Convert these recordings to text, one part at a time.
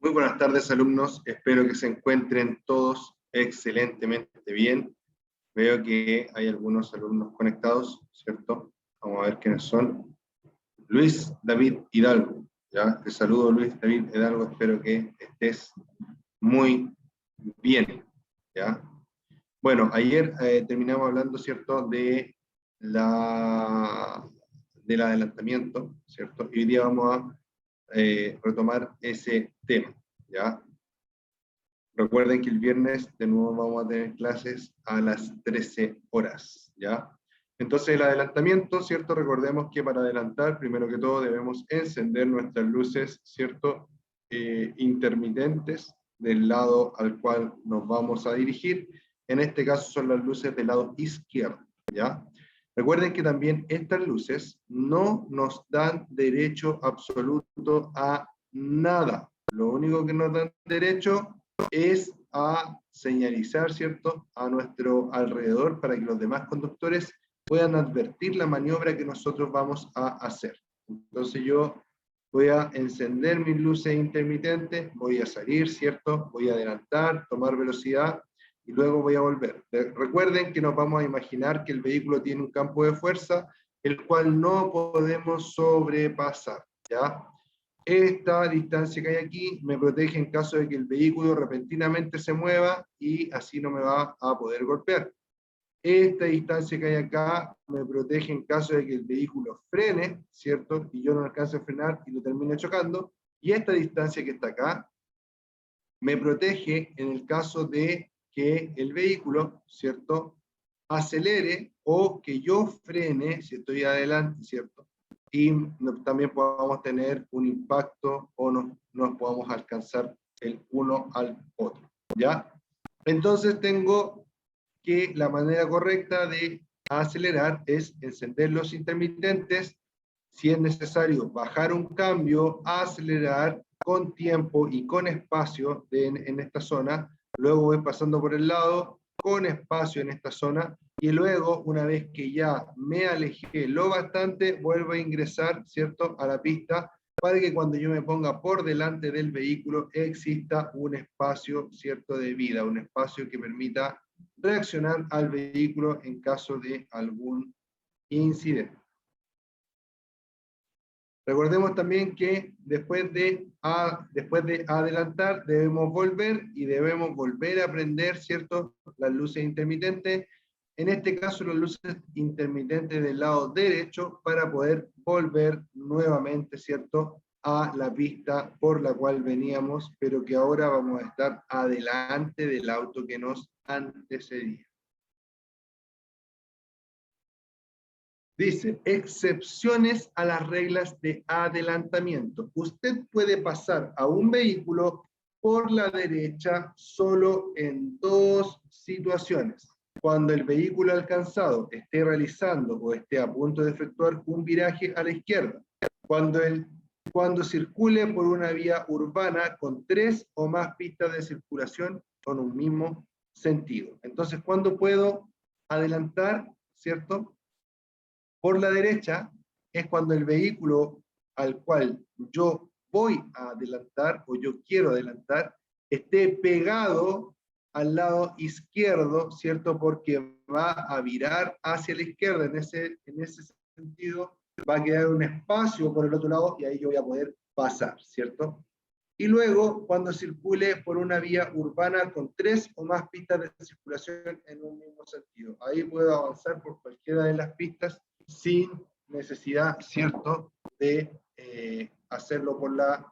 Muy buenas tardes, alumnos. Espero que se encuentren todos excelentemente bien. Veo que hay algunos alumnos conectados, ¿cierto? Vamos a ver quiénes son. Luis David Hidalgo. ¿Ya? Te saludo, Luis David Hidalgo. Espero que estés muy bien. ¿Ya? Bueno, ayer terminamos hablando, ¿cierto?, del adelantamiento, ¿cierto? Y hoy día vamos a retomar ese tema, ¿ya? Recuerden que el viernes de nuevo vamos a tener clases a las 13 horas, ¿ya? Entonces el adelantamiento, ¿cierto? Recordemos que para adelantar, primero que todo, debemos encender nuestras luces, ¿cierto? Intermitentes del lado al cual nos vamos a dirigir. En este caso son las luces del lado izquierdo, ¿ya? Recuerden que también estas luces no nos dan derecho absoluto a nada. Lo único que nos dan derecho es a señalizar, ¿cierto?, a nuestro alrededor para que los demás conductores puedan advertir la maniobra que nosotros vamos a hacer. Entonces yo voy a encender mis luces intermitentes, voy a salir, ¿cierto?, voy a adelantar, tomar velocidad y luego voy a volver. Recuerden que nos vamos a imaginar que el vehículo tiene un campo de fuerza el cual no podemos sobrepasar, ¿ya? Esta distancia que hay aquí me protege en caso de que el vehículo repentinamente se mueva y así no me va a poder golpear. Esta distancia que hay acá me protege en caso de que el vehículo frene, ¿cierto? Y yo no alcance a frenar y lo termine chocando. Y esta distancia que está acá me protege en el caso de que el vehículo, ¿cierto?, acelere o que yo frene si estoy adelante, ¿cierto? Y también podamos tener un impacto o nos podamos alcanzar el uno al otro, ¿ya? Entonces tengo que la manera correcta de acelerar es encender los intermitentes, si es necesario bajar un cambio, acelerar con tiempo y con espacio en esta zona, luego voy pasando por el lado con espacio en esta zona y luego una vez que ya me alejé lo bastante, vuelvo a ingresar, ¿cierto?, a la pista para que cuando yo me ponga por delante del vehículo exista un espacio, ¿cierto?, de vida, un espacio que permita reaccionar al vehículo en caso de algún incidente. Recordemos también que después de adelantar debemos volver y debemos volver a prender, ¿cierto?, las luces intermitentes. En este caso las luces intermitentes del lado derecho para poder volver nuevamente, ¿cierto?, a la pista por la cual veníamos, pero que ahora vamos a estar adelante del auto que nos antecedía. Dice, excepciones a las reglas de adelantamiento. Usted puede pasar a un vehículo por la derecha solo en dos situaciones. Cuando el vehículo alcanzado esté realizando o esté a punto de efectuar un viraje a la izquierda. Cuando circule por una vía urbana con 3 o más pistas de circulación con un mismo sentido. Entonces, ¿cuándo puedo adelantar, cierto?, por la derecha es cuando el vehículo al cual yo voy a adelantar o yo quiero adelantar esté pegado al lado izquierdo, ¿cierto? Porque va a virar hacia la izquierda. En ese sentido va a quedar un espacio por el otro lado y ahí yo voy a poder pasar, ¿cierto? Y luego, cuando circule por una vía urbana con 3 o más pistas de circulación en un mismo sentido. Ahí puedo avanzar por cualquiera de las pistas sin necesidad, ¿cierto?, de hacerlo por la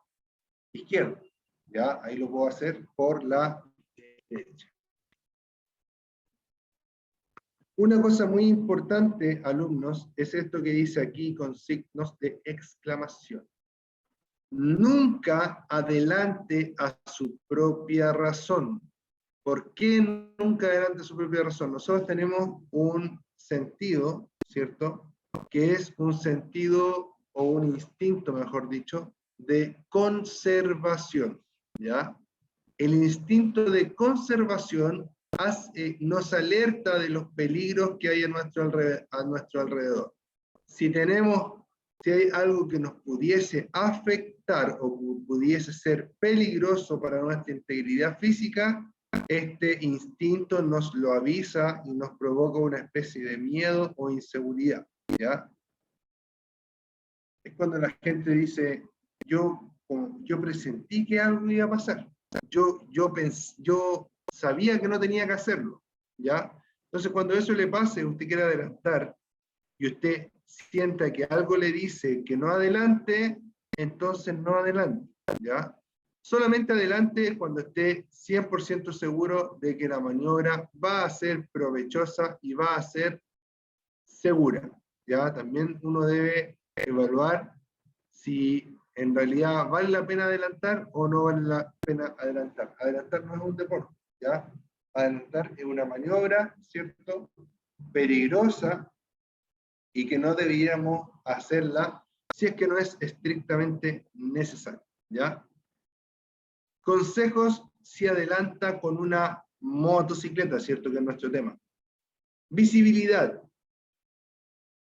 izquierda. ¿Ya? Ahí lo puedo hacer por la derecha. Una cosa muy importante, alumnos, es esto que dice aquí con signos de exclamación. Nunca adelante a su propia razón. ¿Por qué nunca adelante a su propia razón? Nosotros tenemos un sentido, ¿cierto?, que es un sentido o un instinto, mejor dicho, de conservación, ¿ya? El instinto de conservación nos alerta de los peligros que hay a nuestro alrededor. Si tenemos si hay algo que nos pudiese afectar o pudiese ser peligroso para nuestra integridad física, este instinto nos lo avisa y nos provoca una especie de miedo o inseguridad, ¿ya? Es cuando la gente dice, yo presentí que algo iba a pasar, yo sabía que no tenía que hacerlo, ¿ya? Entonces cuando eso le pase, usted quiere adelantar, y usted sienta que algo le dice que no adelante, entonces no adelante, ¿ya? Solamente adelante cuando esté 100% seguro de que la maniobra va a ser provechosa y va a ser segura, ¿ya? También uno debe evaluar si en realidad vale la pena adelantar o no vale la pena adelantar. Adelantar no es un deporte, ¿ya? Adelantar es una maniobra, ¿cierto? Peligrosa, y que no deberíamos hacerla si es que no es estrictamente necesario, ¿ya? Consejos si adelanta con una motocicleta, ¿cierto? Que es nuestro tema. Visibilidad.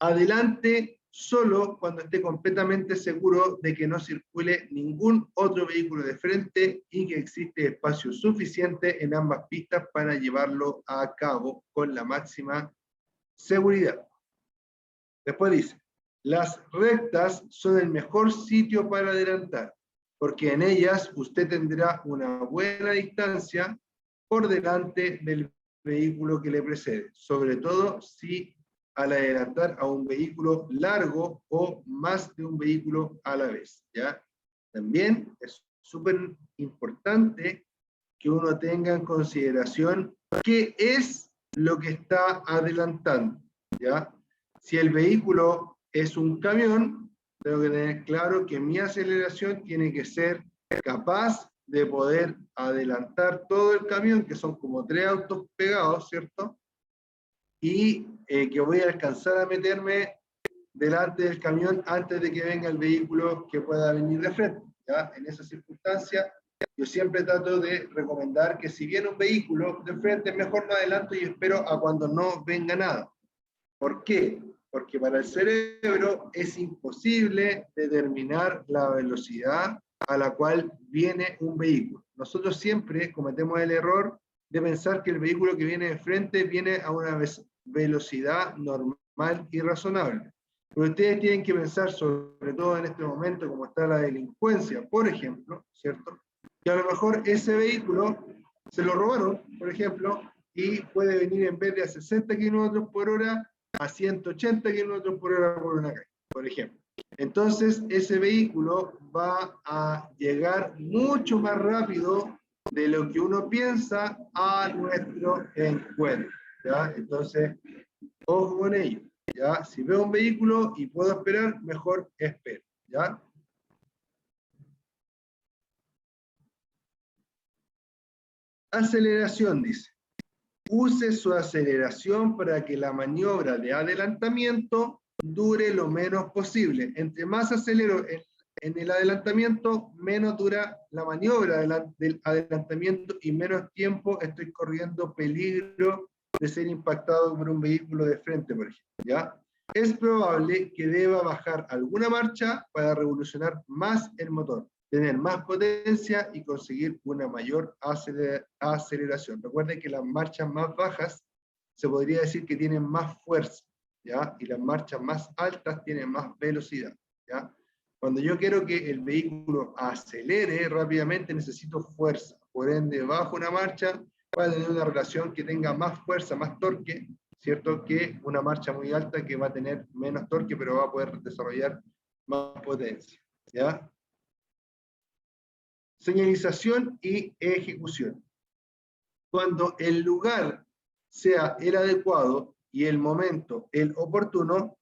Adelante solo cuando esté completamente seguro de que no circule ningún otro vehículo de frente y que existe espacio suficiente en ambas pistas para llevarlo a cabo con la máxima seguridad. Después dice, las rectas son el mejor sitio para adelantar, porque en ellas usted tendrá una buena distancia por delante del vehículo que le precede, sobre todo si al adelantar a un vehículo largo o más de un vehículo a la vez, ¿ya? También es súper importante que uno tenga en consideración qué es lo que está adelantando, ¿ya? Si el vehículo es un camión, tengo que tener claro que mi aceleración tiene que ser capaz de poder adelantar todo el camión, que son como 3 autos pegados, ¿cierto? Y que voy a alcanzar a meterme delante del camión antes de que venga el vehículo que pueda venir de frente, ¿ya? En esa circunstancia, yo siempre trato de recomendar que si viene un vehículo de frente, mejor no adelanto y espero a cuando no venga nada. ¿Por qué? Porque para el cerebro es imposible determinar la velocidad a la cual viene un vehículo. Nosotros siempre cometemos el error de pensar que el vehículo que viene de frente viene a una velocidad normal y razonable. Pero ustedes tienen que pensar, sobre todo en este momento, como está la delincuencia, por ejemplo, ¿cierto? Que a lo mejor ese vehículo se lo robaron, por ejemplo, y puede venir en vez de a 60 km por hora, a 180 km por hora por una calle, por ejemplo. Entonces, ese vehículo va a llegar mucho más rápido de lo que uno piensa a nuestro encuentro, ¿ya? Entonces, ojo con ello, ¿ya? Si veo un vehículo y puedo esperar, mejor espero, ¿ya? Aceleración, dice. Use su aceleración para que la maniobra de adelantamiento dure lo menos posible. Entre más acelero en el adelantamiento, menos dura la maniobra del adelantamiento y menos tiempo estoy corriendo peligro de ser impactado por un vehículo de frente, por ejemplo, ¿ya? Es probable que deba bajar alguna marcha para revolucionar más el motor, tener más potencia y conseguir una mayor aceleración. Recuerden que las marchas más bajas se podría decir que tienen más fuerza, ¿ya? Y las marchas más altas tienen más velocidad, ¿ya? Cuando yo quiero que el vehículo acelere rápidamente, necesito fuerza. Por ende, bajo una marcha para tener una relación que tenga más fuerza, más torque, ¿cierto? Que una marcha muy alta que va a tener menos torque, pero va a poder desarrollar más potencia, ¿ya? Señalización y ejecución. Cuando el lugar sea el adecuado y el momento el oportuno,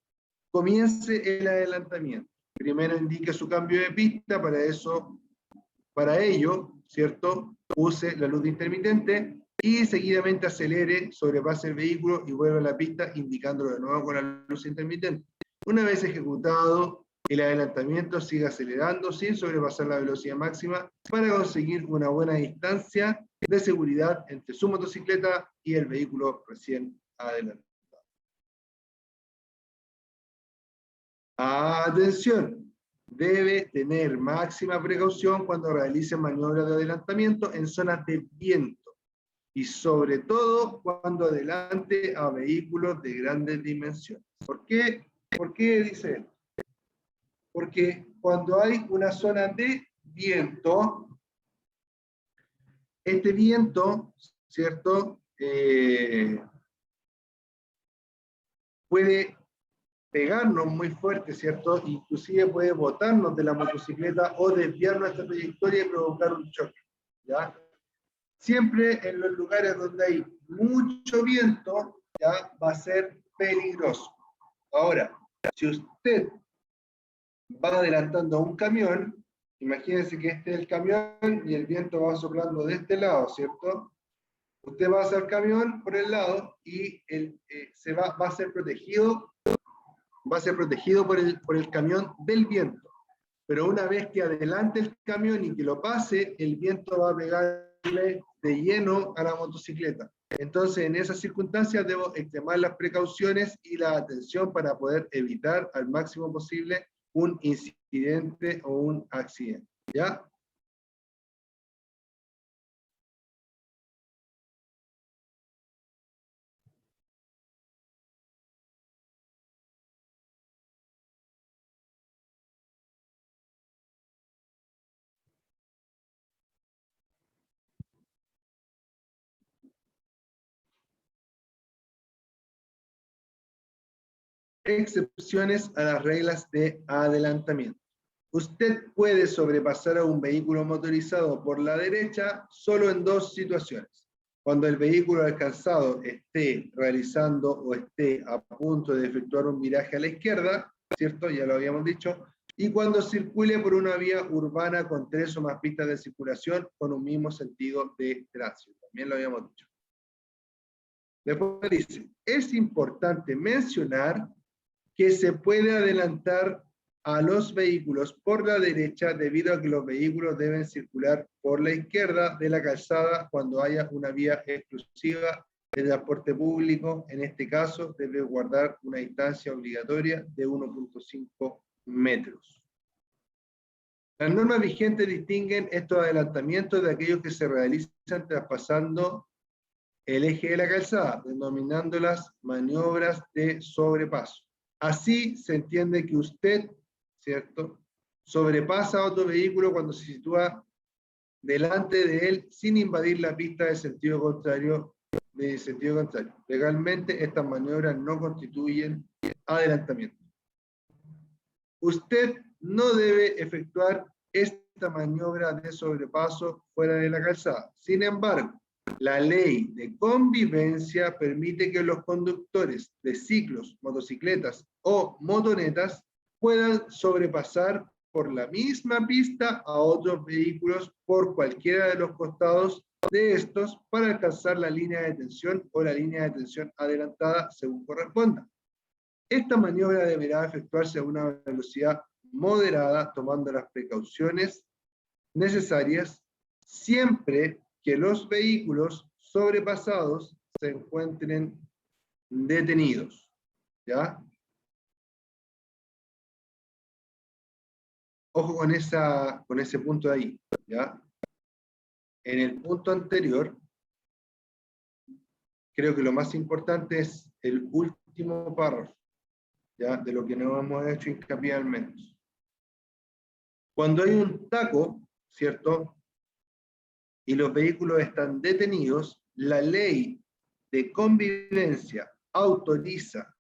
comience el adelantamiento. Primero indique su cambio de pista, para ello, ¿cierto? Use la luz intermitente y seguidamente acelere, sobrepase el vehículo y vuelva a la pista indicándolo de nuevo con la luz intermitente. Una vez ejecutado, el adelantamiento sigue acelerando sin sobrepasar la velocidad máxima para conseguir una buena distancia de seguridad entre su motocicleta y el vehículo recién adelantado. Atención, debe tener máxima precaución cuando realice maniobras de adelantamiento en zonas de viento y sobre todo cuando adelante a vehículos de grandes dimensiones. ¿Por qué? ¿Por qué dice esto? Porque cuando hay una zona de viento, este viento, ¿cierto? Puede pegarnos muy fuerte, ¿cierto? Inclusive puede botarnos de la motocicleta o desviar nuestra trayectoria y provocar un choque, ¿ya? Siempre en los lugares donde hay mucho viento, ya va a ser peligroso. Ahora, si usted va adelantando a un camión, imagínense que este es el camión y el viento va soplando de este lado, ¿cierto? Usted va hacia el camión por el lado y va a ser protegido por el camión del viento. Pero una vez que adelante el camión y que lo pase, el viento va a pegarle de lleno a la motocicleta. Entonces, en esas circunstancias debo extremar las precauciones y la atención para poder evitar al máximo posible un incidente o un accidente. ¿Ya? Excepciones a las reglas de adelantamiento. Usted puede sobrepasar a un vehículo motorizado por la derecha solo en dos situaciones. Cuando el vehículo alcanzado esté realizando o esté a punto de efectuar un viraje a la izquierda, ¿cierto? Ya lo habíamos dicho. Y cuando circule por una vía urbana con 3 o más pistas de circulación con un mismo sentido de tránsito. También lo habíamos dicho. Después dice, es importante mencionar que se puede adelantar a los vehículos por la derecha debido a que los vehículos deben circular por la izquierda de la calzada cuando haya una vía exclusiva de transporte público. En este caso, debe guardar una distancia obligatoria de 1.5 metros. Las normas vigentes distinguen estos adelantamientos de aquellos que se realizan traspasando el eje de la calzada, denominándolas maniobras de sobrepaso. Así se entiende que usted, ¿cierto?, sobrepasa a otro vehículo cuando se sitúa delante de él sin invadir la pista de sentido contrario. Legalmente, estas maniobras no constituyen adelantamiento. Usted no debe efectuar esta maniobra de sobrepaso fuera de la calzada. Sin embargo, la ley de convivencia permite que los conductores de ciclos, motocicletas o motonetas puedan sobrepasar por la misma pista a otros vehículos por cualquiera de los costados de estos para alcanzar la línea de tensión o la línea de tensión adelantada según corresponda. Esta maniobra deberá efectuarse a una velocidad moderada, tomando las precauciones necesarias siempre que los vehículos sobrepasados se encuentren detenidos. ¿Ya? Ojo con ese punto de ahí. ¿Ya? En el punto anterior, creo que lo más importante es el último párrafo, ¿ya? De lo que no hemos hecho hincapié al menos. Cuando hay un taco, ¿cierto?, y los vehículos están detenidos, la ley de convivencia autoriza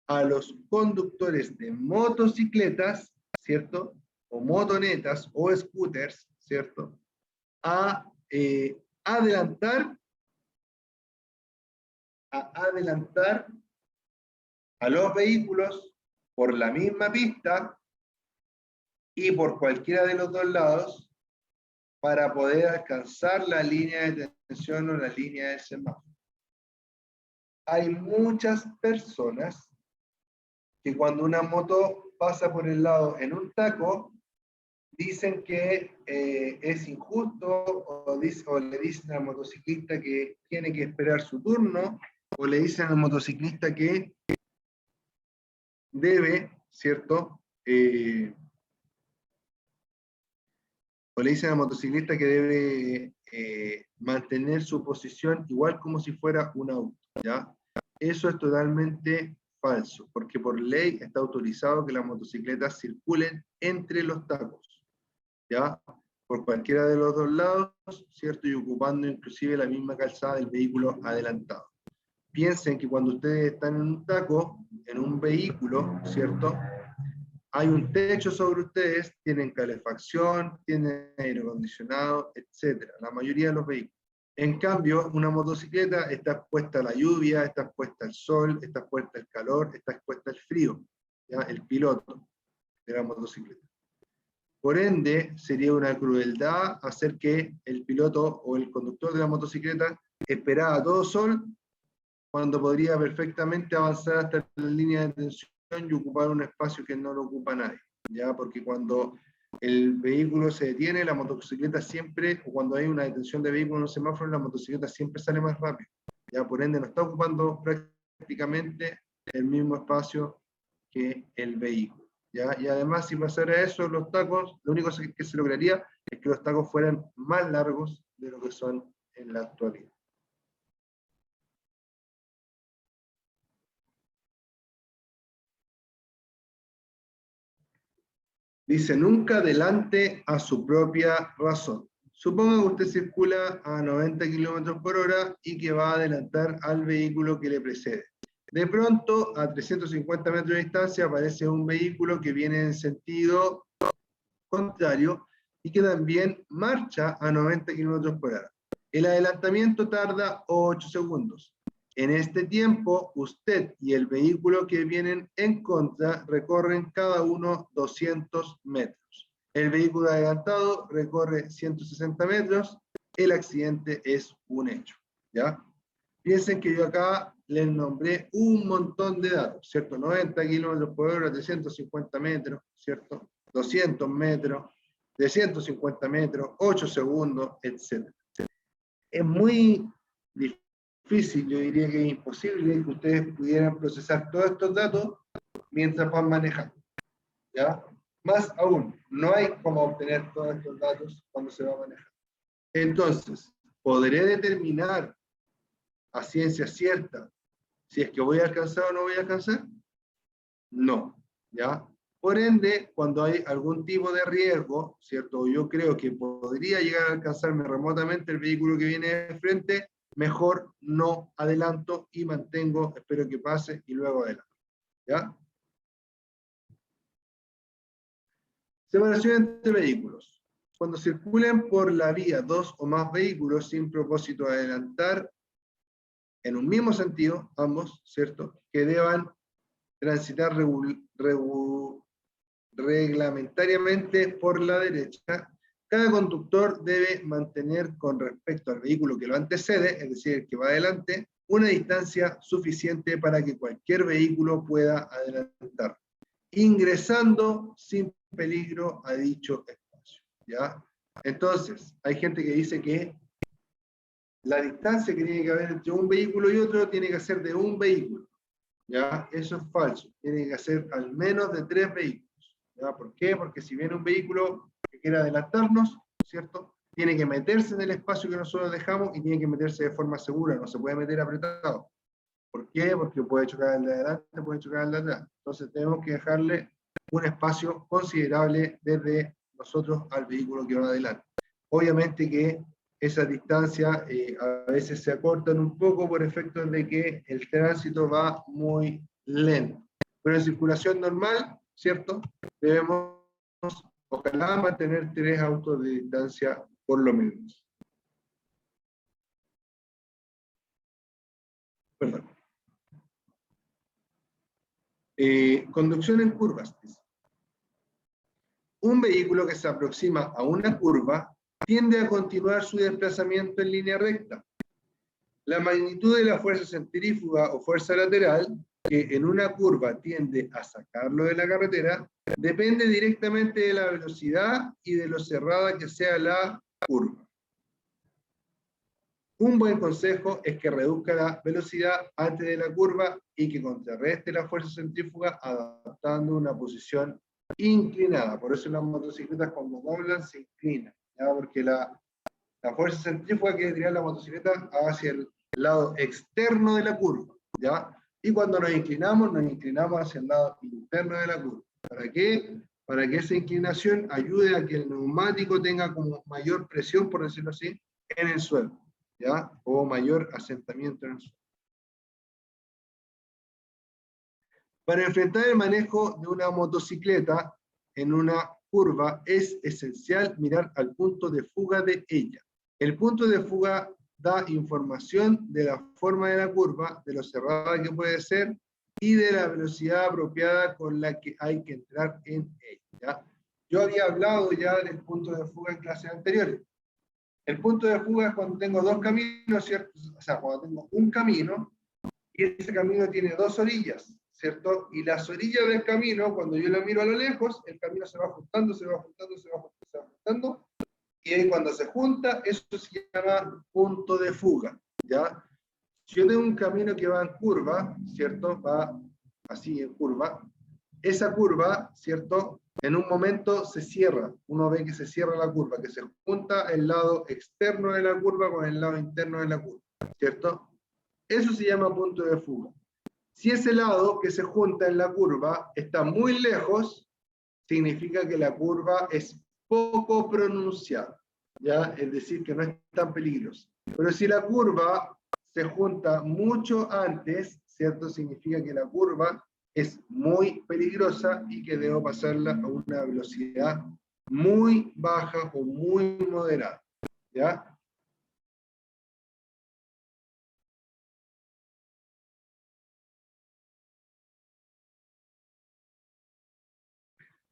a los conductores de motocicletas, ¿cierto?, o motonetas o scooters, ¿cierto?, a adelantar a los vehículos por la misma pista y por cualquiera de los dos lados para poder alcanzar la línea de tensión o la línea de semáforo. Hay muchas personas que cuando una moto pasa por el lado en un taco, dicen que es injusto o le dicen al motociclista que tiene que esperar su turno, o le dicen al motociclista que debe, ¿cierto?, o le dicen al motociclista que debe mantener su posición igual como si fuera un auto, ¿ya? Eso es totalmente falso, porque por ley está autorizado que las motocicletas circulen entre los tacos, ¿ya? Por cualquiera de los dos lados, ¿cierto? Y ocupando inclusive la misma calzada del vehículo adelantado. Piensen que cuando ustedes están en un taco, en un vehículo, ¿cierto? Hay un techo sobre ustedes, tienen calefacción, tienen aire acondicionado, etc. La mayoría de los vehículos. En cambio, una motocicleta está expuesta a la lluvia, está expuesta al sol, está expuesta al calor, está expuesta al frío, ¿ya? El piloto de la motocicleta. Por ende, sería una crueldad hacer que el piloto o el conductor de la motocicleta esperara a todo sol cuando podría perfectamente avanzar hasta la línea de detención y ocupar un espacio que no lo ocupa nadie, ¿ya? Porque cuando el vehículo se detiene, la motocicleta siempre, o cuando hay una detención de vehículo en un semáforo, la motocicleta siempre sale más rápido, ¿ya? Por ende, no está ocupando prácticamente el mismo espacio que el vehículo, ¿ya? Y además, si pasara eso, los tacos, lo único que se lograría es que los tacos fueran más largos de lo que son en la actualidad. Dice, nunca adelante a su propia razón. Suponga que usted circula a 90 km por hora y que va a adelantar al vehículo que le precede. De pronto, a 350 metros de distancia, aparece un vehículo que viene en sentido contrario y que también marcha a 90 km por hora. El adelantamiento tarda 8 segundos. En este tiempo, usted y el vehículo que vienen en contra recorren cada uno 200 metros. El vehículo adelantado recorre 160 metros. El accidente es un hecho, ¿ya? Piensen que yo acá les nombré un montón de datos, ¿cierto? 90 kilómetros por hora, 350 metros, ¿cierto? 200 metros, de 150 metros, 8 segundos, etc. Es muy difícil, yo diría que es imposible que ustedes pudieran procesar todos estos datos mientras van manejando, ¿ya? Más aún, no hay cómo obtener todos estos datos cuando se va a manejar. Entonces, ¿podré determinar a ciencia cierta si es que voy a alcanzar o no voy a alcanzar? No, ¿ya? Por ende, cuando hay algún tipo de riesgo, ¿cierto? Yo creo que podría llegar a alcanzarme remotamente el vehículo que viene de frente, mejor no adelanto y mantengo, espero que pase y luego adelanto, ¿ya? Separación entre vehículos. Cuando circulen por la vía dos o más vehículos sin propósito de adelantar en un mismo sentido, ambos, ¿cierto? Que deban transitar reglamentariamente por la derecha, cada conductor debe mantener con respecto al vehículo que lo antecede, es decir, el que va adelante, una distancia suficiente para que cualquier vehículo pueda adelantar, ingresando sin peligro a dicho espacio, ¿ya? Entonces, hay gente que dice que la distancia que tiene que haber entre un vehículo y otro tiene que ser de un vehículo, ¿ya? Eso es falso, tiene que ser al menos de 3 vehículos, ¿ya? ¿Por qué? Porque si viene un vehículo que quiera adelantarnos, ¿cierto? Tiene que meterse en el espacio que nosotros dejamos y tiene que meterse de forma segura, no se puede meter apretado. ¿Por qué? Porque puede chocar el de adelante, puede chocar el de atrás. Entonces tenemos que dejarle un espacio considerable desde nosotros al vehículo que va adelante. Obviamente que esas distancias a veces se acortan un poco por efecto de que el tránsito va muy lento. Pero en circulación normal, ¿cierto? Debemos, ojalá, mantener 3 autos de distancia por lo menos. Perdón. Conducción en curvas. Un vehículo que se aproxima a una curva tiende a continuar su desplazamiento en línea recta. La magnitud de la fuerza centrífuga o fuerza lateral, que en una curva tiende a sacarlo de la carretera, depende directamente de la velocidad y de lo cerrada que sea la curva. Un buen consejo es que reduzca la velocidad antes de la curva y que contrarreste la fuerza centrífuga adaptando una posición inclinada. Por eso las motocicletas cuando doblan se inclinan, ¿ya? Porque la fuerza centrífuga que dirige la motocicleta hacia el lado externo de la curva, ¿ya? Y cuando nos inclinamos hacia el lado interno de la curva. ¿Para qué? Para que esa inclinación ayude a que el neumático tenga como mayor presión, por decirlo así, en el suelo, ¿ya? O mayor asentamiento en el suelo. Para enfrentar el manejo de una motocicleta en una curva es esencial mirar al punto de fuga de ella. El punto de fuga da información de la forma de la curva, de lo cerrada que puede ser y de la velocidad apropiada con la que hay que entrar en ella, ¿ya? Yo había hablado ya del punto de fuga en clases anteriores. El punto de fuga es cuando tengo dos caminos, ¿cierto? O sea, cuando tengo un camino y ese camino tiene dos orillas, ¿cierto? Y las orillas del camino, cuando yo lo miro a lo lejos, el camino se va juntando, se va juntando, se va juntando, se va juntando, y ahí cuando se junta, eso se llama punto de fuga, ¿ya? Si yo tengo un camino que va en curva, ¿cierto? Va así en curva, esa curva, ¿cierto? En un momento se cierra, uno ve que se cierra la curva, que se junta el lado externo de la curva con el lado interno de la curva, ¿cierto? Eso se llama punto de fuga. Si ese lado que se junta en la curva está muy lejos, significa que la curva es poco pronunciada, ¿ya? Es decir, que no es tan peligrosa. Pero si la curva se junta mucho antes, ¿cierto? Significa que la curva es muy peligrosa y que debo pasarla a una velocidad muy baja o muy moderada, ¿ya?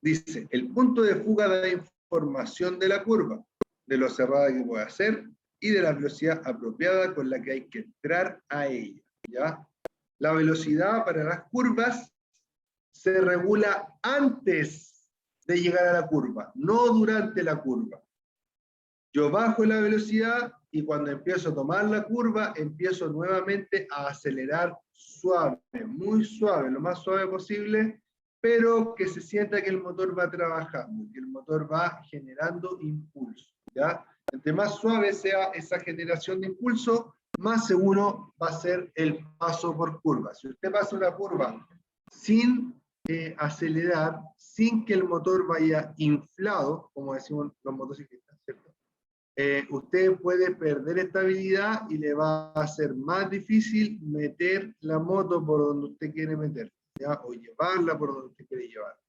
Dice, el punto de fuga da información de la curva, de lo cerrada que puede ser y de la velocidad apropiada con la que hay que entrar a ella, ¿ya? La velocidad para las curvas se regula antes de llegar a la curva, no durante la curva. Yo bajo la velocidad y cuando empiezo a tomar la curva, empiezo nuevamente a acelerar suave, muy suave, lo más suave posible, pero que se sienta que el motor va trabajando, que el motor va generando impulso, ¿ya? Entre más suave sea esa generación de impulso, más seguro va a ser el paso por curva. Si usted pasa una curva sin acelerar, sin que el motor vaya inflado, como decimos los motociclistas, ¿cierto? Usted puede perder estabilidad y le va a ser más difícil meter la moto por donde usted quiere meter, ¿ya? O llevarla por donde usted quiere llevarla.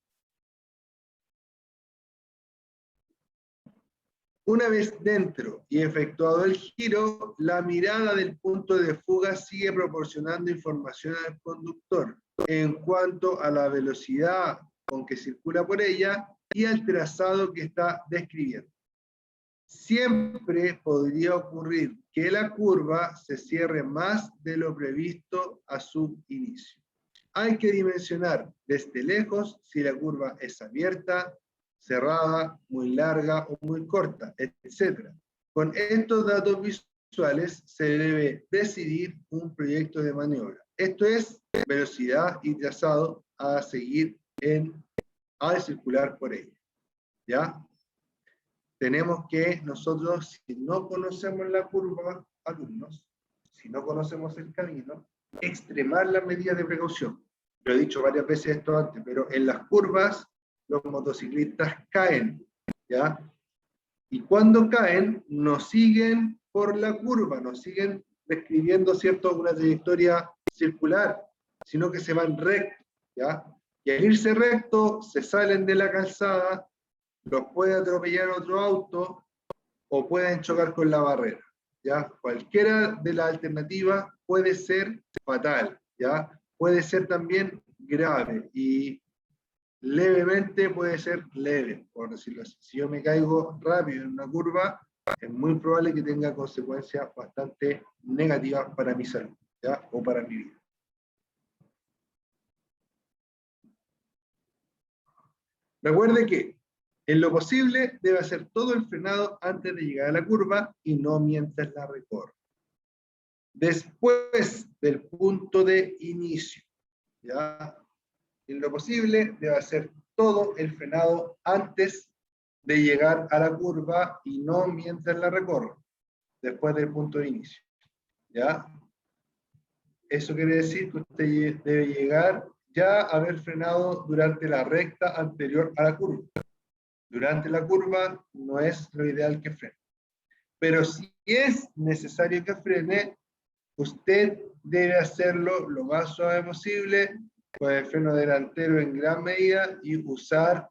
Una vez dentro y efectuado el giro, la mirada del punto de fuga sigue proporcionando información al conductor en cuanto a la velocidad con que circula por ella y al trazado que está describiendo. Siempre podría ocurrir que la curva se cierre más de lo previsto a su inicio. Hay que dimensionar desde lejos si la curva es abierta, cerrada, muy larga o muy corta, etc. Con estos datos visuales se debe decidir un proyecto de maniobra. Esto es velocidad y trazado a seguir al circular por ella, ¿ya? Tenemos que nosotros, si no conocemos la curva, alumnos, si no conocemos el camino, extremar las medidas de precaución. Lo he dicho varias veces esto antes, pero en las curvas los motociclistas caen, ¿ya? Y cuando caen, no siguen por la curva, no siguen describiendo, ¿cierto?, una trayectoria circular, sino que se van recto, ¿ya? Y al irse recto, se salen de la calzada, los puede atropellar otro auto o pueden chocar con la barrera, ¿ya? Cualquiera de las alternativas puede ser fatal, ¿ya? Puede ser también grave y levemente puede ser leve, por decirlo así. Si yo me caigo rápido en una curva, es muy probable que tenga consecuencias bastante negativas para mi salud, ¿ya? O para mi vida. Recuerde que en lo posible debe hacer todo el frenado antes de llegar a la curva y no mientras la recorre. Después del punto de inicio, ¿ya? En lo posible debe hacer todo el frenado antes de llegar a la curva y no mientras la recorro, después del punto de inicio. ¿Ya? Eso quiere decir que usted debe llegar ya a haber frenado durante la recta anterior a la curva. Durante la curva no es lo ideal que frene. Pero si es necesario que frene, usted debe hacerlo lo más suave posible, con el freno delantero en gran medida y usar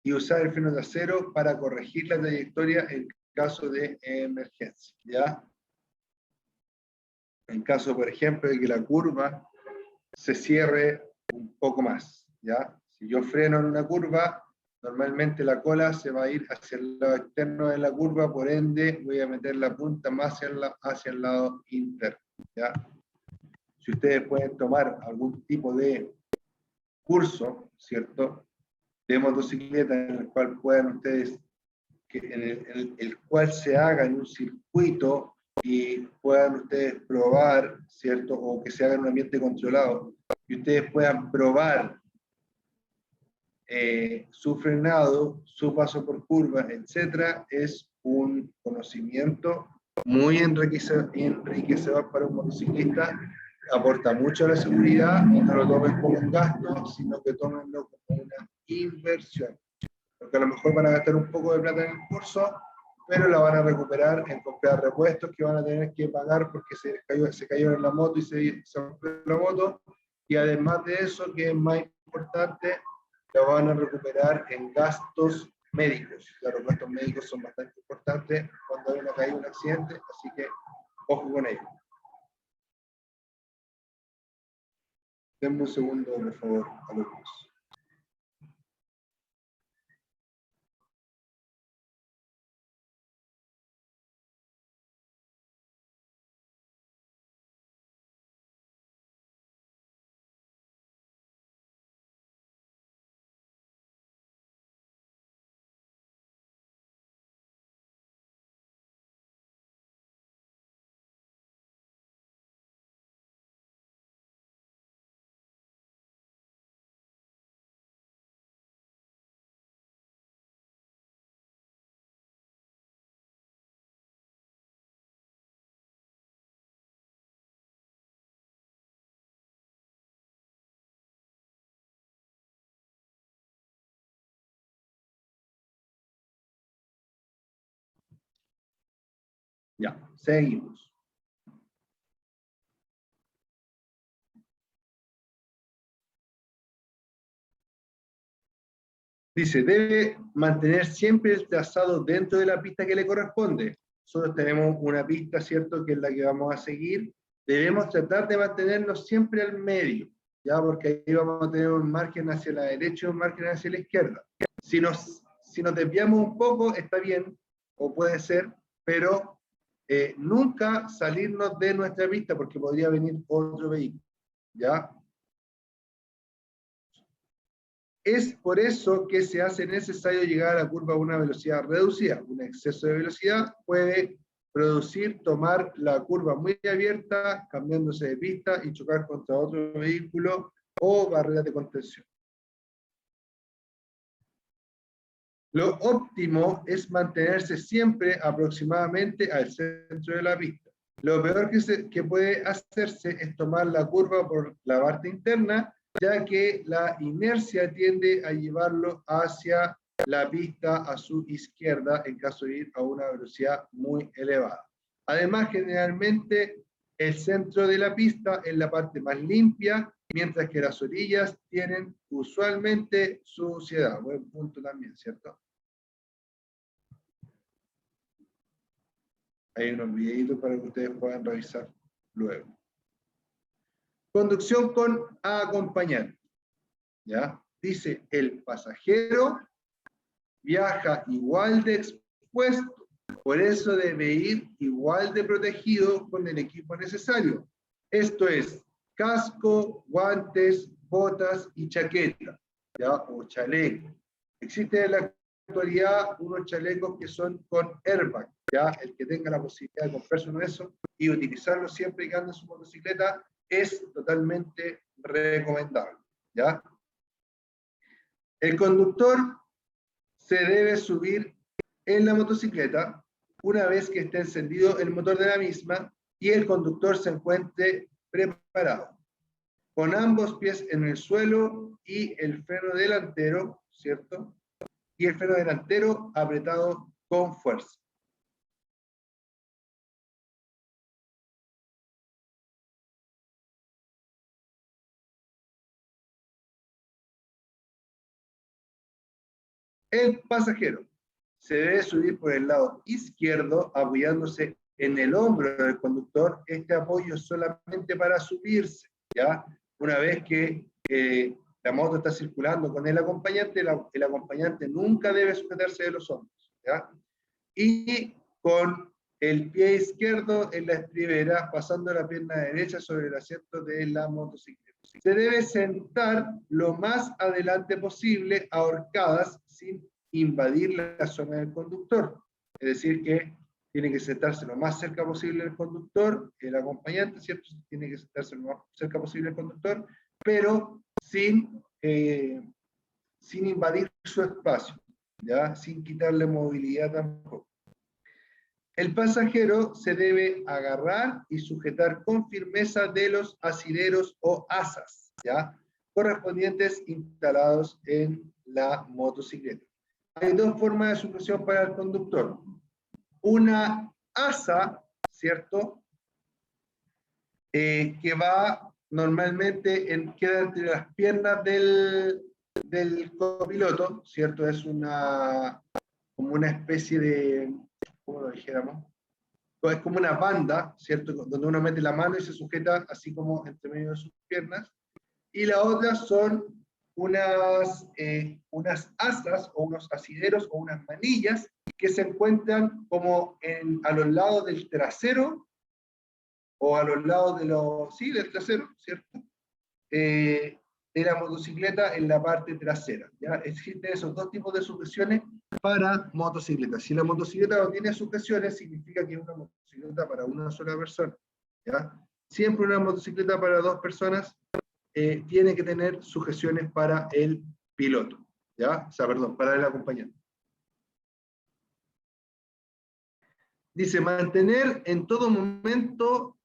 el freno trasero para corregir la trayectoria en caso de emergencia. ¿Ya? En caso, por ejemplo, de que la curva se cierre un poco más. ¿Ya? Si yo freno en una curva, normalmente la cola se va a ir hacia el lado externo de la curva, por ende voy a meter la punta más hacia el lado interno. ¿Ya? Si ustedes pueden tomar algún tipo de curso, ¿cierto?, de motocicleta en el cual puedan ustedes, en el cual se haga en un circuito y puedan ustedes probar, ¿cierto?, o que se haga en un ambiente controlado, y ustedes puedan probar su frenado, su paso por curvas, etcétera, es un conocimiento muy enriquecedor para un motociclista, aporta mucho a la seguridad y no lo tomen como un gasto, sino que tómenlo como una inversión. Porque a lo mejor van a gastar un poco de plata en el curso, pero la van a recuperar en comprar repuestos que van a tener que pagar porque se cayó en la moto y se rompió la moto. Y además de eso, que es más importante, la van a recuperar en gastos médicos. Los gastos médicos son bastante importantes cuando hay una caída, un accidente, así que ojo con ello. Denme un segundo, por favor, alumnos. Ya, seguimos. Dice, debe mantener siempre el trazado dentro de la pista que le corresponde. Nosotros tenemos una pista, ¿cierto?, que es la que vamos a seguir. Debemos tratar de mantenernos siempre al medio, ¿ya? Porque ahí vamos a tener un margen hacia la derecha y un margen hacia la izquierda. Si nos desviamos un poco, está bien, o puede ser, pero nunca salirnos de nuestra pista porque podría venir otro vehículo, ¿ya? Es por eso que se hace necesario llegar a la curva a una velocidad reducida. Un exceso de velocidad puede producir tomar la curva muy abierta, cambiándose de pista y chocar contra otro vehículo o barreras de contención. Lo óptimo es mantenerse siempre aproximadamente al centro de la pista. Lo peor que puede hacerse es tomar la curva por la parte interna, ya que la inercia tiende a llevarlo hacia la pista a su izquierda en caso de ir a una velocidad muy elevada. Además, generalmente el centro de la pista es la parte más limpia, mientras que las orillas tienen usualmente suciedad. Buen punto también, ¿cierto? Hay unos videitos para que ustedes puedan revisar luego. Conducción con acompañante. ¿Ya? Dice, el pasajero viaja igual de expuesto, por eso debe ir igual de protegido con el equipo necesario. Esto es, casco, guantes, botas y chaqueta, ¿ya? O chaleco. Existe en la actualidad unos chalecos que son con airbag, ¿ya? El que tenga la posibilidad de comprarse uno de esos y utilizarlo siempre que ande en su motocicleta es totalmente recomendable, ¿ya? El conductor se debe subir en la motocicleta una vez que esté encendido el motor de la misma y el conductor se encuentre preparado, con ambos pies en el suelo y el freno delantero, ¿cierto? Y el freno delantero apretado con fuerza. El pasajero se debe subir por el lado izquierdo apoyándose en el hombro del conductor. Este apoyo es solamente para subirse, ¿ya? Una vez que la moto está circulando con el acompañante, el acompañante nunca debe sujetarse de los hombros, ¿ya? Y con el pie izquierdo en la estribera, pasando la pierna derecha sobre el asiento de la motocicleta. Se debe sentar lo más adelante posible, ahorcadas, sin invadir la zona del conductor. Es decir, que tiene que sentarse lo más cerca posible del conductor, el acompañante, ¿cierto? Tiene que sentarse lo más cerca posible del conductor, pero sin invadir su espacio, ¿ya? Sin quitarle movilidad tampoco. El pasajero se debe agarrar y sujetar con firmeza de los asideros o asas, ¿ya? Correspondientes instalados en la motocicleta. Hay dos formas de sujeción para el conductor. Una asa, ¿cierto? Que va normalmente, queda entre las piernas del copiloto, ¿cierto? Es como una especie de, ¿cómo lo dijéramos? Es como una banda, ¿cierto? Donde uno mete la mano y se sujeta así como entre medio de sus piernas. Y la otra son unas asas o unos asideros o unas manillas que se encuentran como a los lados del trasero o a los lados del trasero, ¿cierto? De la motocicleta en la parte trasera, ¿ya? Existen esos dos tipos de sujeciones para motocicletas. Si la motocicleta no tiene sujeciones, significa que es una motocicleta para una sola persona, ¿ya? Siempre una motocicleta para dos personas tiene que tener sujeciones para el piloto, ¿ya? O sea, perdón, para el acompañante. Dice, mantener en todo momento,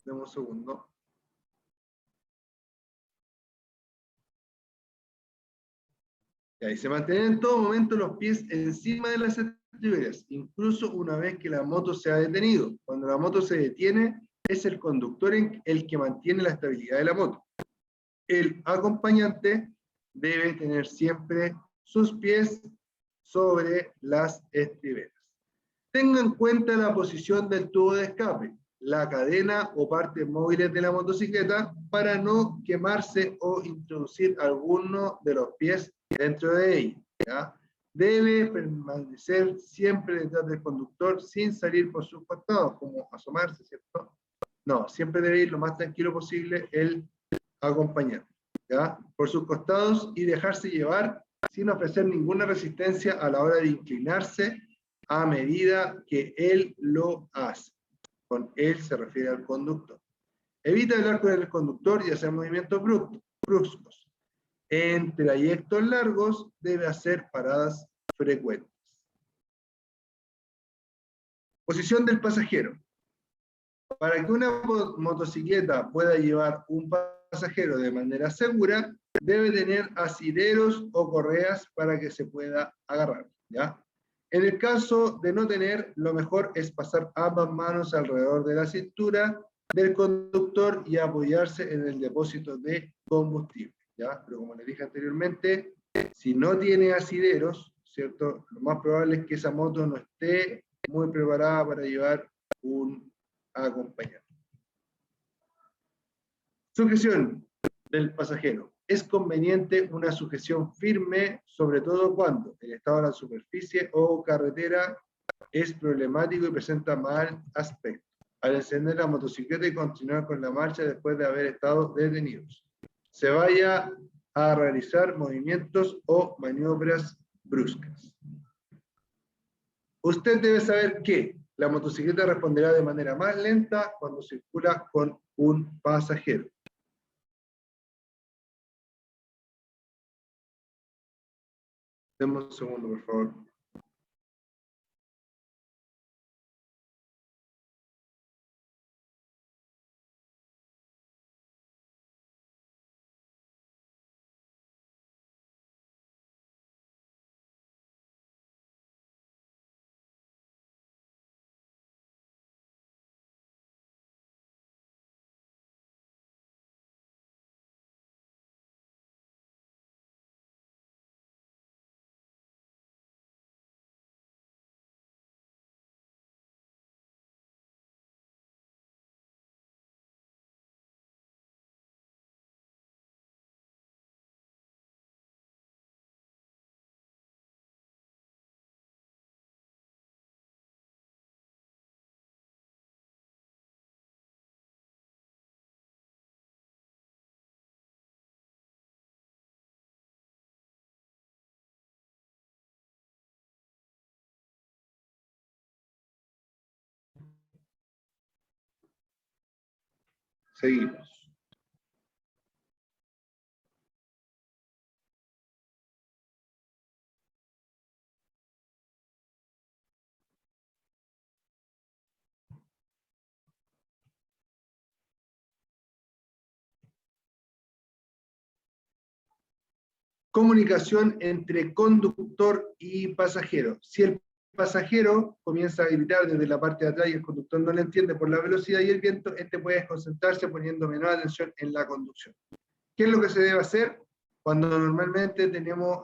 dame un segundo. Ya, dice, mantener en todo momento los pies encima de las estriberas, incluso una vez que la moto se ha detenido. Cuando la moto se detiene, es el conductor el que mantiene la estabilidad de la moto. El acompañante debe tener siempre sus pies sobre las estriberas. Tenga en cuenta la posición del tubo de escape, la cadena o partes móviles de la motocicleta para no quemarse o introducir alguno de los pies dentro de ella, ¿ya? Debe permanecer siempre detrás del conductor sin salir por sus costados, como asomarse, ¿cierto? No, siempre debe ir lo más tranquilo posible el acompañante, ¿ya? Por sus costados y dejarse llevar sin ofrecer ninguna resistencia a la hora de inclinarse a medida que él lo hace. Con él se refiere al conductor. Evita hablar con el conductor y hacer movimientos bruscos. En trayectos largos debe hacer paradas frecuentes. Posición del pasajero. Para que una motocicleta pueda llevar un pasajero de manera segura, debe tener asideros o correas para que se pueda agarrar, ¿ya? En el caso de no tener, lo mejor es pasar ambas manos alrededor de la cintura del conductor y apoyarse en el depósito de combustible, ¿ya? Pero como les dije anteriormente, si no tiene asideros, ¿cierto? Lo más probable es que esa moto no esté muy preparada para llevar un acompañante. Sujeción del pasajero. Es conveniente una sujeción firme, sobre todo cuando el estado de la superficie o carretera es problemático y presenta mal aspecto. Al encender la motocicleta y continuar con la marcha después de haber estado detenidos. Se vaya a realizar movimientos o maniobras bruscas. Usted debe saber que la motocicleta responderá de manera más lenta cuando circula con un pasajero. Denme un segundo, por favor. Seguimos. Comunicación entre conductor y pasajero. Si el pasajero comienza a gritar desde la parte de atrás y el conductor no le entiende por la velocidad y el viento, este puede desconcentrarse poniendo menor atención en la conducción. ¿Qué es lo que se debe hacer? Cuando normalmente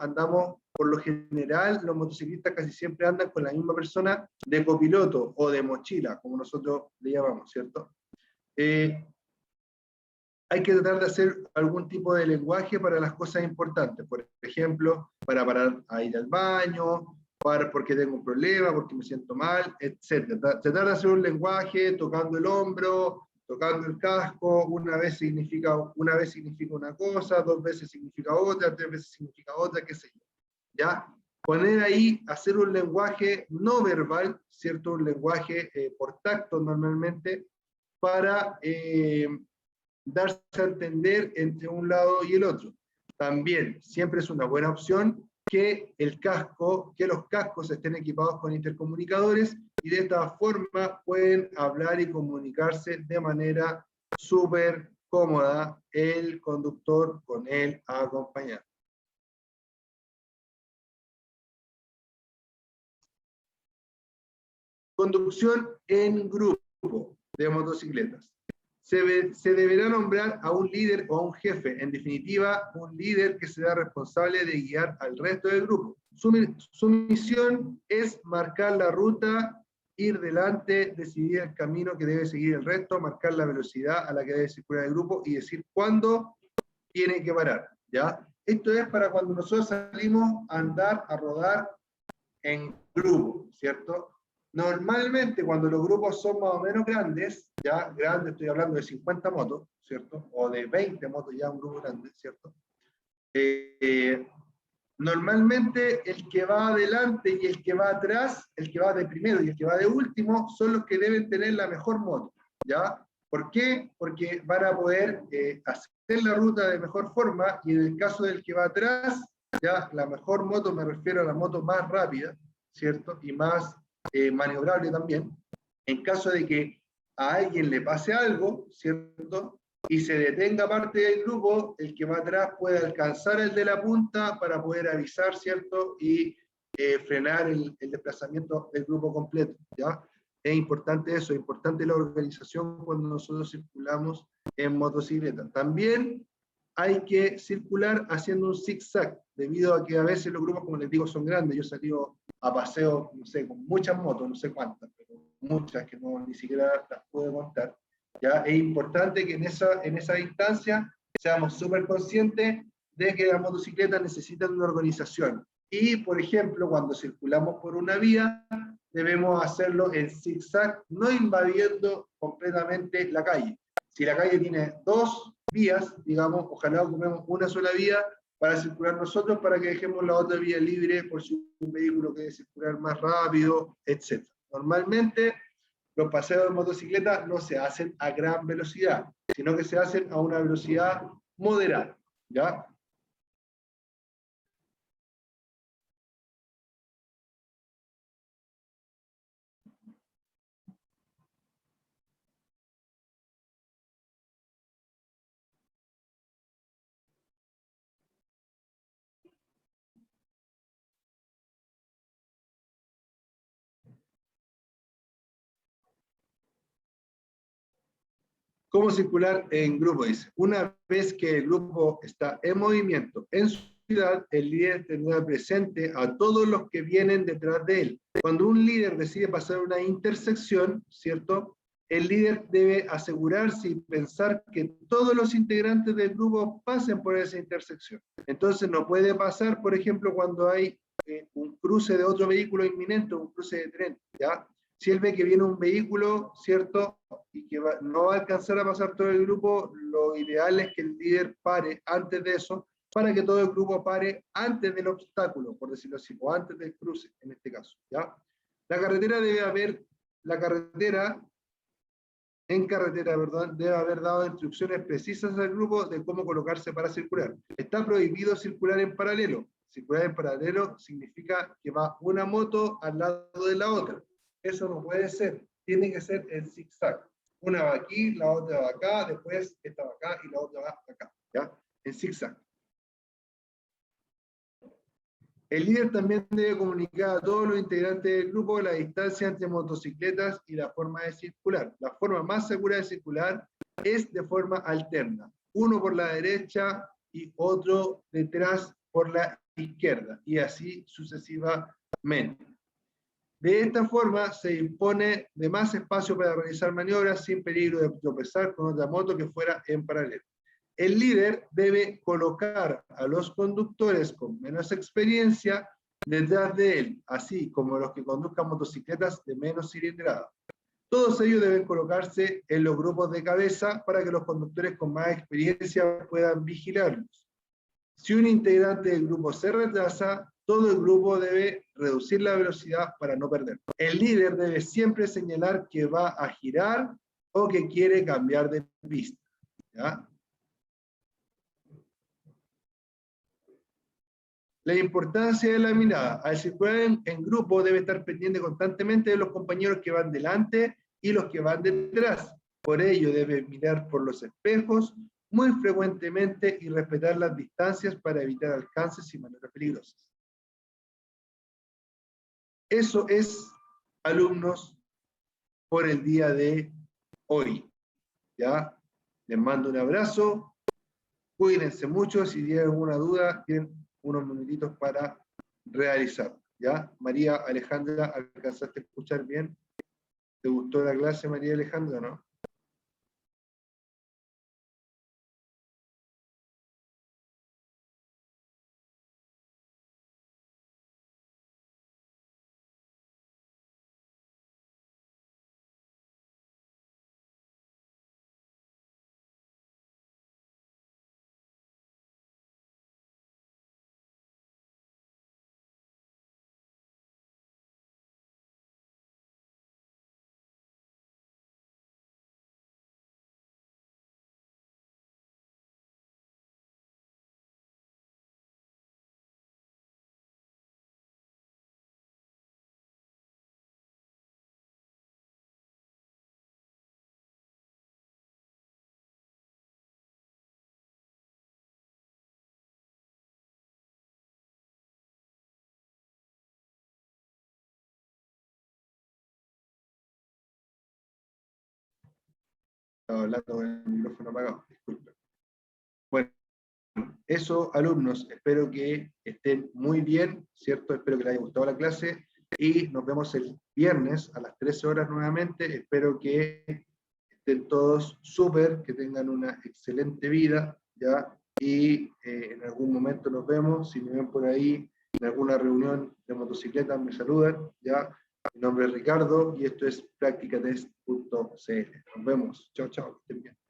andamos, por lo general, los motociclistas casi siempre andan con la misma persona de copiloto o de mochila, como nosotros le llamamos, ¿cierto? Hay que tratar de hacer algún tipo de lenguaje para las cosas importantes. Por ejemplo, para parar a ir al baño, porque tengo un problema, porque me siento mal, etc. Tratar de hacer un lenguaje tocando el hombro, tocando el casco, una vez significa una cosa, 2 veces significa otra, 3 veces significa otra, qué sé yo. ¿Ya? Poner ahí, hacer un lenguaje no verbal, ¿cierto? Un lenguaje por tacto normalmente, para darse a entender entre un lado y el otro. También siempre es una buena opción que los cascos estén equipados con intercomunicadores y de esta forma pueden hablar y comunicarse de manera súper cómoda el conductor con el acompañante. Conducción en grupo de motocicletas. Se deberá nombrar a un líder o a un jefe, en definitiva, un líder que será responsable de guiar al resto del grupo. Su misión es marcar la ruta, ir delante, decidir el camino que debe seguir el resto, marcar la velocidad a la que debe circular el grupo y decir cuándo tiene que parar, ¿ya? Esto es para cuando nosotros salimos a andar, a rodar en grupo, ¿cierto? Normalmente cuando los grupos son más o menos grandes, ya grandes, estoy hablando de 50 motos, ¿cierto? O de 20 motos, ya un grupo grande, ¿cierto? Normalmente el que va adelante y el que va atrás, el que va de primero y el que va de último, son los que deben tener la mejor moto, ¿ya? ¿Por qué? Porque van a poder hacer la ruta de mejor forma y en el caso del que va atrás, ya la mejor moto, me refiero a la moto más rápida, ¿cierto? Y más maniobrable también. En caso de que a alguien le pase algo, ¿cierto? Y se detenga parte del grupo, el que va atrás puede alcanzar el de la punta para poder avisar, ¿cierto? Y frenar el desplazamiento del grupo completo, ¿ya? Es importante eso, es importante la organización cuando nosotros circulamos en motocicleta. También hay que circular haciendo un zigzag, debido a que a veces los grupos, como les digo, son grandes. Yo he salido a paseo, no sé, con muchas motos, no sé cuántas, pero muchas que no, ni siquiera las puedo contar. ¿Ya? Es importante que en esa instancia seamos súper conscientes de que las motocicletas necesitan una organización. Y, por ejemplo, cuando circulamos por una vía, debemos hacerlo en zigzag, no invadiendo completamente la calle. Si la calle tiene 2 vías, digamos, ojalá ocupemos una sola vía para circular nosotros, para que dejemos la otra vía libre por si un vehículo quiere circular más rápido, etc. Normalmente, los paseos de motocicleta no se hacen a gran velocidad, sino que se hacen a una velocidad moderada, ¿ya? ¿Cómo circular en grupo? Dice, una vez que el grupo está en movimiento en su ciudad, el líder tendrá presente a todos los que vienen detrás de él. Cuando un líder decide pasar una intersección, ¿cierto? El líder debe asegurarse y pensar que todos los integrantes del grupo pasen por esa intersección. Entonces no puede pasar, por ejemplo, cuando hay un cruce de otro vehículo inminente, un cruce de tren, ¿ya? Si él ve que viene un vehículo, ¿cierto? Y que no va a alcanzar a pasar todo el grupo, lo ideal es que el líder pare antes de eso, para que todo el grupo pare antes del obstáculo, por decirlo así, o antes del cruce, en este caso, ¿ya? La carretera debe haber dado instrucciones precisas al grupo de cómo colocarse para circular. Está prohibido circular en paralelo. Circular en paralelo significa que va una moto al lado de la otra. Eso no puede ser. Tiene que ser en zigzag. Una va aquí, la otra va acá, después esta va acá y la otra va acá. ¿Ya? En zigzag. El líder también debe comunicar a todos los integrantes del grupo la distancia entre motocicletas y la forma de circular. La forma más segura de circular es de forma alterna. Uno por la derecha y otro detrás por la izquierda. Y así sucesivamente. De esta forma se dispone de más espacio para realizar maniobras sin peligro de tropezar con otra moto que fuera en paralelo. El líder debe colocar a los conductores con menos experiencia detrás de él, así como los que conduzcan motocicletas de menos cilindrada. Todos ellos deben colocarse en los grupos de cabeza para que los conductores con más experiencia puedan vigilarlos. Si un integrante del grupo se retrasa, todo el grupo debe reducir la velocidad para no perder. El líder debe siempre señalar que va a girar o que quiere cambiar de pista. ¿Ya? La importancia de la mirada. Al circular en grupo debe estar pendiente constantemente de los compañeros que van delante y los que van detrás. Por ello debe mirar por los espejos muy frecuentemente y respetar las distancias para evitar alcances y maniobras peligrosas. Eso es, alumnos, por el día de hoy. ¿Ya? Les mando un abrazo. Cuídense mucho. Si tienen alguna duda, tienen unos minutitos para realizar. ¿Ya? María Alejandra, ¿alcanzaste a escuchar bien? ¿Te gustó la clase, María Alejandra, no? Estaba hablando con el micrófono apagado, disculpen. Bueno, eso, alumnos, espero que estén muy bien, ¿cierto? Espero que les haya gustado la clase y nos vemos el viernes a las 13 horas nuevamente. Espero que estén todos súper, que tengan una excelente vida, ¿ya? Y en algún momento nos vemos. Si me ven por ahí en alguna reunión de motocicletas, me saludan, ¿ya? Mi nombre es Ricardo y esto es practicatest.cl. Nos vemos. Chao, chao. Que estén bien.